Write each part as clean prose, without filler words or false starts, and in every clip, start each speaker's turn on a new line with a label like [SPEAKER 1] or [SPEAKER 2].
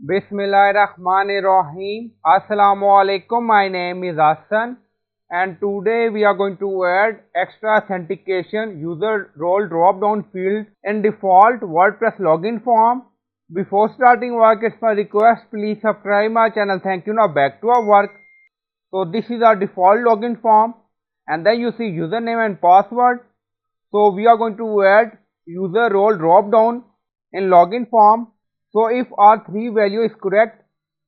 [SPEAKER 1] Bismillahirrahmanirrahim. Assalamualaikum. My name is Hassan and today we are going to add extra authentication user role drop down field in default WordPress login form. Before starting work, it's my request, please subscribe my channel. Thank you. Now back to our work. So this is our default login form and then you see username and password. So we are going to add user role drop down in login form. So if all three value is correct,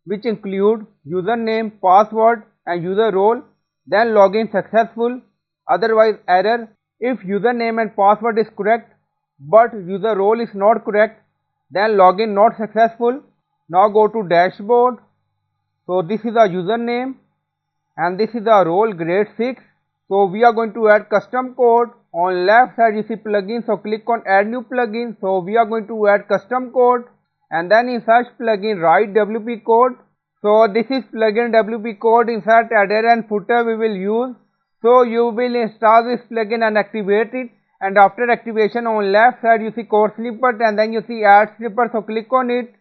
[SPEAKER 1] which include username, password and user role, then login successful, otherwise error. If username and password is correct but user role is not correct, then login not successful. Now go to dashboard. So this is our username and this is our role grade 6. So we are going to add custom code. On left side you see plugin, so click on add new plugin. So we are going to add custom code and then in search plugin write WP code. So this is plugin WP code. Insert header and footer we will use. So you will install this plugin and activate it, and after activation on left side you see code snippet and then you see add snippet, so click on it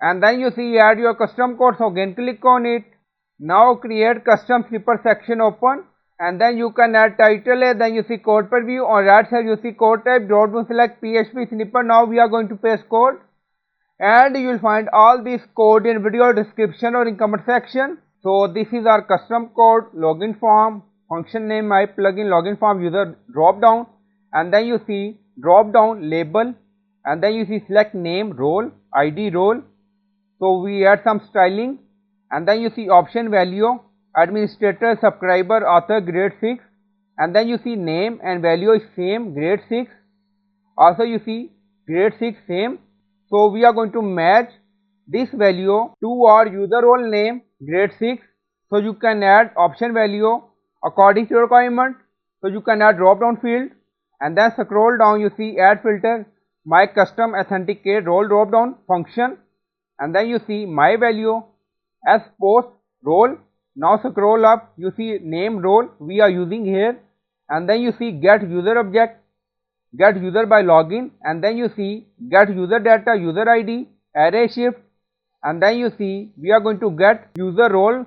[SPEAKER 1] and then you see add your custom code, so again click on it. Now create custom snippet section open and then you can add title, then you see code preview. On right side you see code type, drop down select PHP snippet. Now we are going to paste code and you will find all this code in video description or in comment section. So this is our custom code, login form, function name, my plugin, login form, user drop down, and then you see drop down label and then you see select name, role, ID role. So we add some styling and then you see option value, administrator, subscriber, author, grade 6, and then you see name and value is same, grade 6. Also you see grade 6 same. So we are going to match this value to our user role name grade 6. So you can add option value according to your requirement. So you can add drop down field and then scroll down, you see add filter, my custom authenticate role drop down function, and then you see my value as post role. Now scroll up, you see name role we are using here, and then you see get user object, get user by login, and then you see get user data, user ID, array shift, and then you see we are going to get user role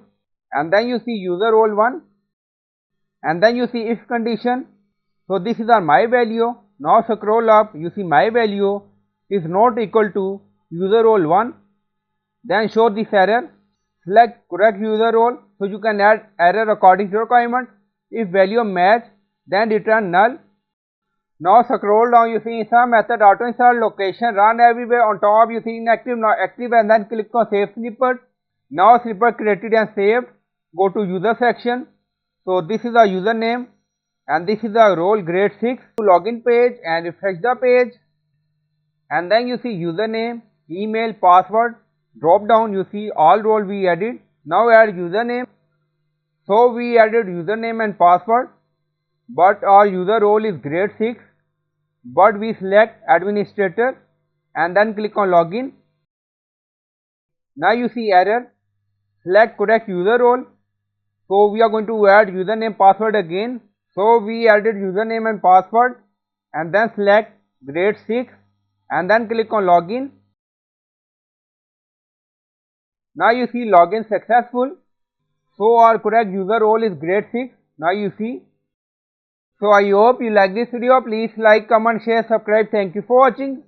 [SPEAKER 1] and then you see user role 1 and then you see if condition. So this is our my value. Now scroll up, you see my value is not equal to user role 1, then show this error, select correct user role. So you can add error according to your requirement. If value match, then return null. Now scroll down, you see insert method, auto insert, location, run everywhere. On top you see inactive, now active, and then click on save snippet. Now snippet created and saved. Go to user section. So this is our username and this is our role grade 6. To login page and refresh the page and then you see username, email, password, drop down, you see all role we added. Now add username. So we added username and password, but our user role is grade 6, but we select administrator and then click on login. Now you see error, select correct user role. So we are going to add username, password again. So we added username and password and then select grade 6 and then click on login. Now you see login successful. So our correct user role is grade 6. Now you see. So I hope you like this video. Please like, comment, share, subscribe. Thank you for watching.